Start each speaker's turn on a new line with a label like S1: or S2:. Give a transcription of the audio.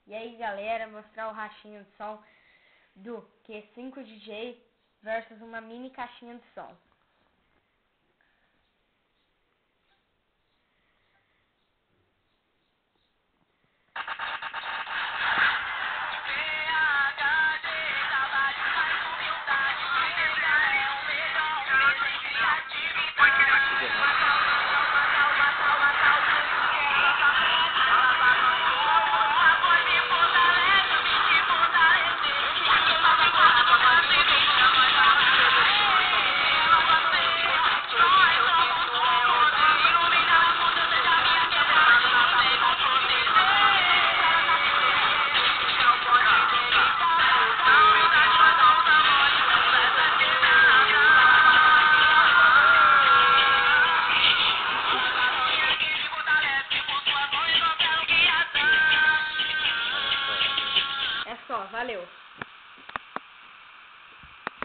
S1: E aí galera, mostrar o rachinho de som do Q5 DJ versus uma mini caixinha de som. É só, valeu!